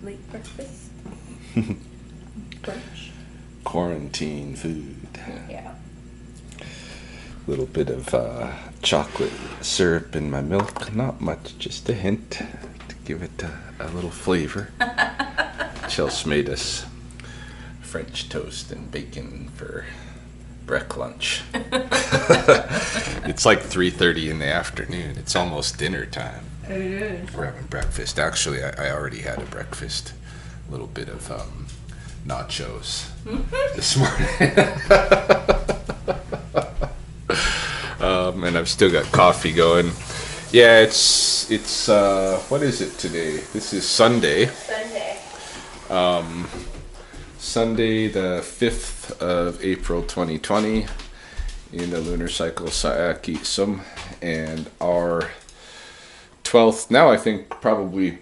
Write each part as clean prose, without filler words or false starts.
late breakfast. Brunch. Quarantine food. Yeah. Little bit of chocolate syrup in my milk. Not much, just a hint to give it a little flavor. Chels made us French toast and bacon for break lunch. It's like 3:30 in the afternoon. It's almost dinner time. It is. We're having breakfast. Actually, I already had a breakfast. A little bit of nachos this morning. And I've still got coffee going. Yeah, it's what is it today? This is Sunday. Sunday the 5th of April 2020 in the lunar cycle Saaki Sum, and our 12th, now I think probably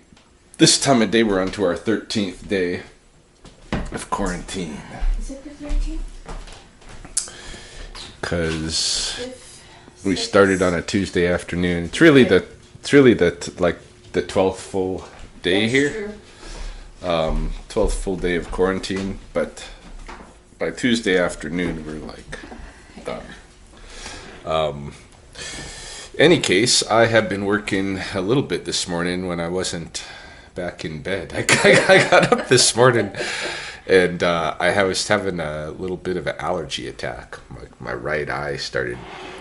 this time of day we're on to our 13th day of quarantine. Is it the 13th? Because we started on a Tuesday afternoon. It's really the 12th full day. That's here. True. 12th full day of quarantine, but by Tuesday afternoon we're like done. Any case, I have been working a little bit this morning when I wasn't back in bed. I got up this morning and I was having a little bit of an allergy attack. My right eye started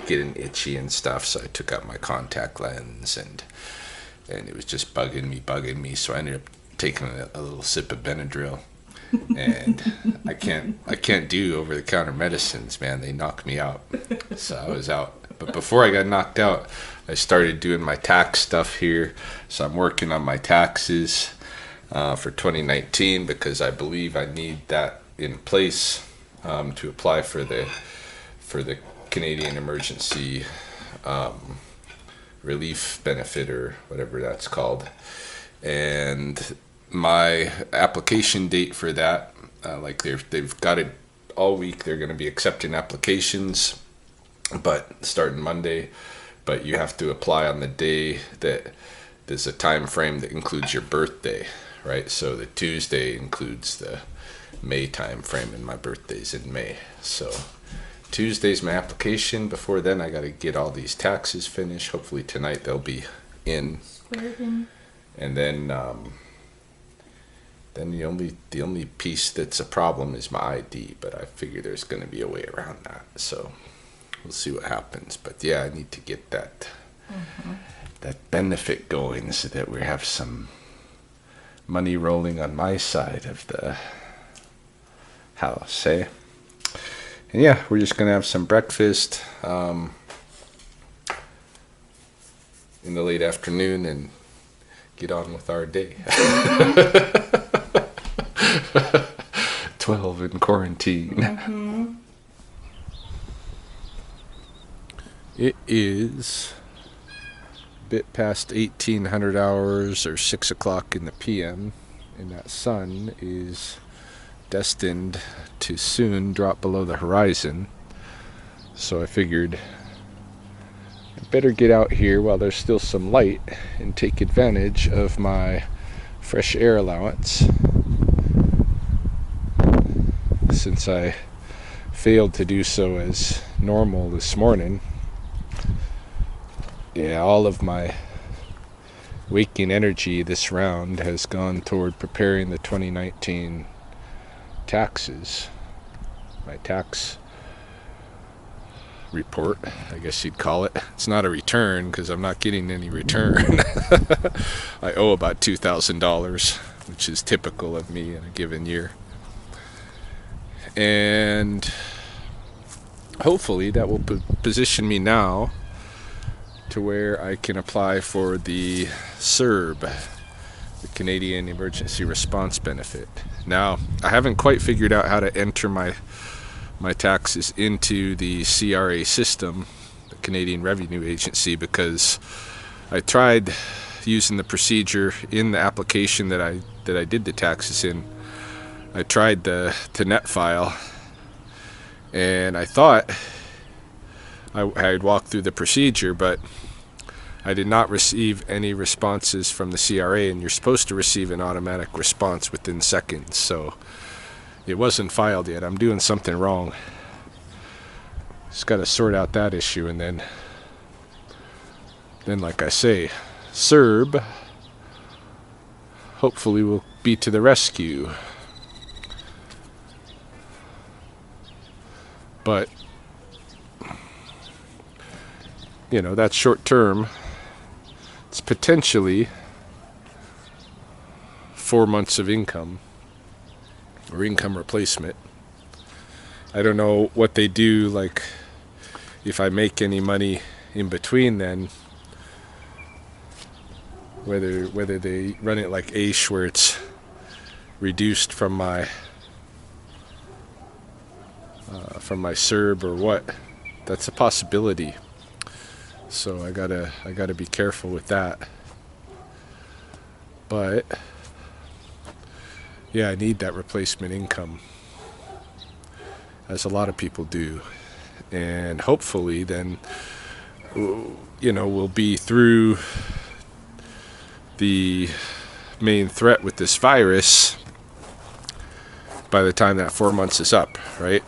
getting itchy and stuff, so I took out my contact lens and it was just bugging me. So I ended up taking a little sip of Benadryl, and I can't do over-the-counter medicines, man. They knock me out. So I was out. But before I got knocked out, I started doing my tax stuff here. So I'm working on my taxes for 2019 because I believe I need that in place to apply for the Canadian Emergency Relief Benefit, or whatever that's called. And my application date for that, they've got it all week. They're going to be accepting applications, but starting Monday. But you have to apply on the day that there's a time frame that includes your birthday, right? So the Tuesday includes the May time frame, and my birthday's in May. So Tuesday's my application. Before then, I got to get all these taxes finished. Hopefully tonight they'll be in. Squared in. And then the only piece that's a problem is my ID, but I figure there's going to be a way around that. So we'll see what happens. But yeah, I need to get that benefit going so that we have some money rolling on my side of the house, eh? And yeah, we're just going to have some breakfast in the late afternoon and get on with our day. 12 in quarantine. It is a bit past 1800 hours, or 6 o'clock in the PM, and that sun is destined to soon drop below the horizon. So I figured I better get out here while there's still some light and take advantage of my fresh air allowance, since I failed to do so as normal this morning. Yeah, all of my waking energy this round has gone toward preparing the 2019 taxes. My tax report, I guess you'd call it. It's not a return because I'm not getting any return. I owe about $2,000, which is typical of me in a given year. And hopefully that will position me now to where I can apply for the CERB, the Canadian Emergency Response Benefit. Now, I haven't quite figured out how to enter my taxes into the CRA system, the Canadian Revenue Agency, because I tried using the procedure in the application that I did the taxes in. I tried the net file, and I thought I had walked through the procedure, but I did not receive any responses from the CRA, and you're supposed to receive an automatic response within seconds, so it wasn't filed yet. I'm doing something wrong. Just got to sort out that issue, and then like I say, CERB hopefully will be to the rescue. But, you know, that's short term. It's potentially 4 months of income or income replacement. I don't know what they do, like if I make any money in between then, whether they run it like AISH where it's reduced from my CERB or what. That's a possibility. So I gotta be careful with that. But yeah, I need that replacement income, as a lot of people do, and hopefully then, you know, we'll be through the main threat with this virus by the time that 4 months is up, right?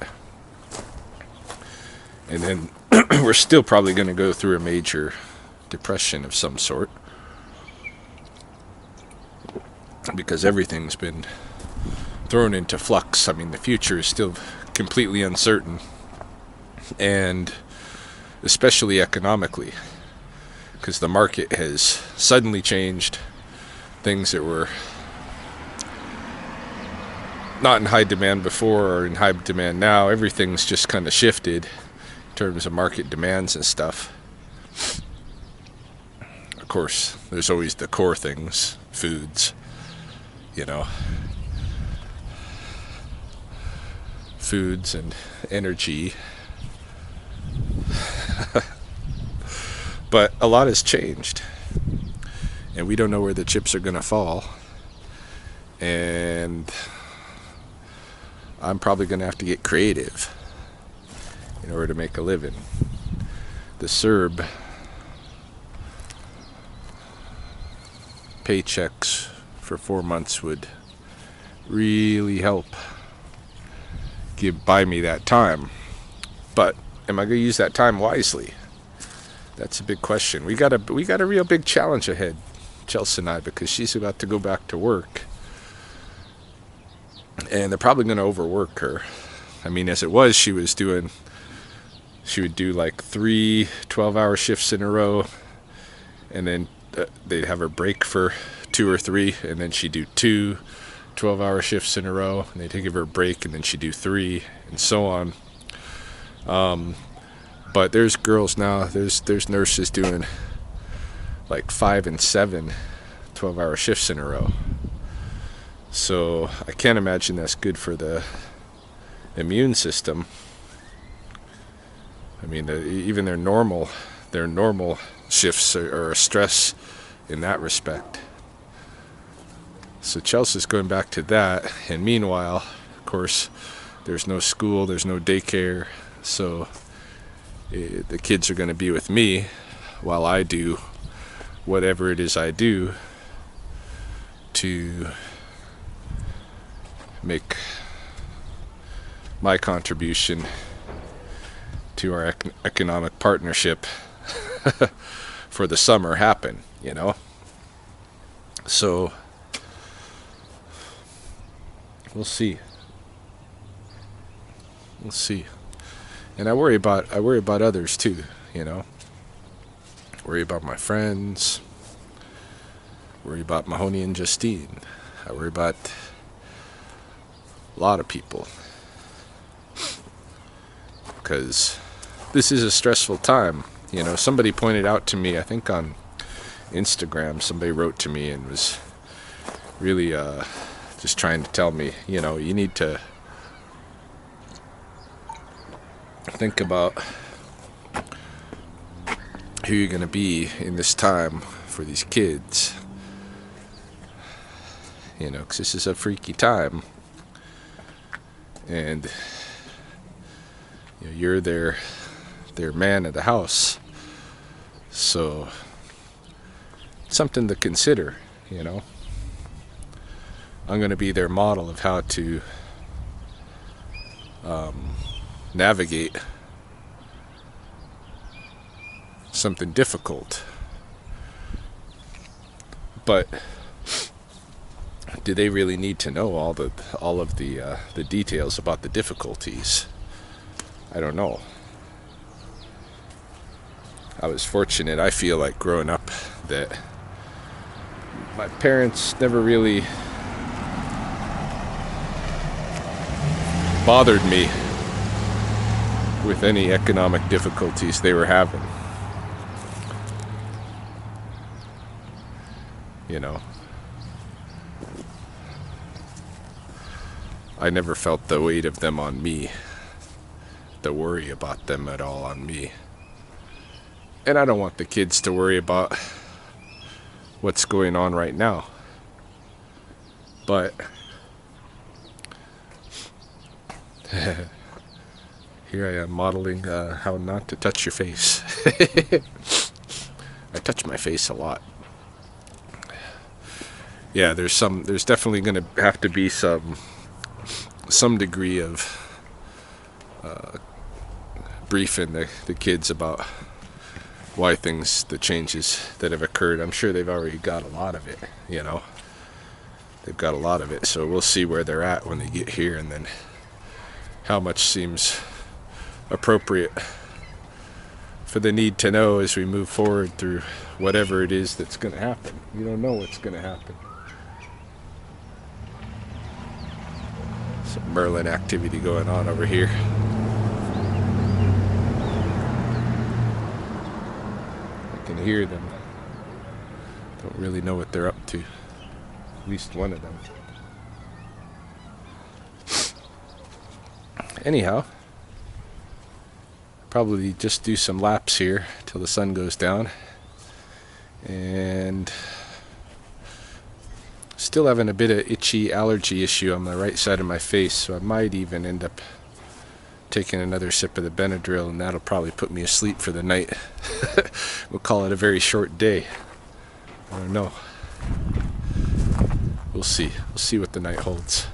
And then we're still probably going to go through a major depression of some sort, because everything's been thrown into flux. I mean, the future is still completely uncertain, and especially economically, because the market has suddenly changed. Things that were not in high demand before are in high demand now. Everything's just kind of shifted in terms of market demands and stuff. Of course, there's always the core things, foods, you know, foods and energy. But a lot has changed, and we don't know where the chips are going to fall, and I'm probably going to have to get creative in order to make a living. The CERB paychecks for 4 months would really help buy me that time. But am I going to use that time wisely? That's a big question. We got a real big challenge ahead, Chels and I, because she's about to go back to work, and they're probably going to overwork her. I mean, as it was, she would do like 3 12-hour shifts in a row, and then they'd have her break for 2 or 3, and then she'd do 2 12-hour shifts in a row, and they'd give her a break, and then she'd do 3, and so on. But there's girls now, there's nurses doing like 5 and 7 12-hour shifts in a row. So I can't imagine that's good for the immune system. I mean, even their normal shifts are a stress in that respect. So Chelsea's going back to that, and meanwhile, of course, there's no school, there's no daycare, so the kids are going to be with me while I do whatever it is I do to make my contribution to our economic partnership for the summer happen, you know? So we'll see. We'll see. And I worry about others too, you know. Worry about my friends. Worry about Mahoney and Justine. I worry about a lot of people, because this is a stressful time. You know, somebody pointed out to me, I think on Instagram, somebody wrote to me and was really just trying to tell me, you know, you need to think about who you're going to be in this time for these kids. You know, because this is a freaky time. And you know, you're their man of the house. So something to consider, you know. I'm going to be their model of how to navigate something difficult. But do they really need to know all of the details about the difficulties? I don't know. I was fortunate, I feel like, growing up, that my parents never really bothered me with any economic difficulties they were having. You know, I never felt the weight of them on me, the worry about them at all on me. And I don't want the kids to worry about what's going on right now. But here I am modeling how not to touch your face. I touch my face a lot. Yeah, there's definitely going to have to be some degree of briefing the kids about why the changes that have occurred. I'm sure they've already got a lot of it, you know. They've got a lot of it, so we'll see where they're at when they get here, and then how much seems appropriate for the need to know as we move forward through whatever it is that's going to happen. You don't know what's going to happen. Some Merlin activity going on over here. I can hear them. Don't really know what they're up to. At least one of them. Anyhow, probably just do some laps here till the sun goes down. And still having a bit of itchy allergy issue on the right side of my face, so I might even end up taking another sip of the Benadryl, and that'll probably put me asleep for the night. We'll call it a very short day. I don't know. We'll see. We'll see what the night holds.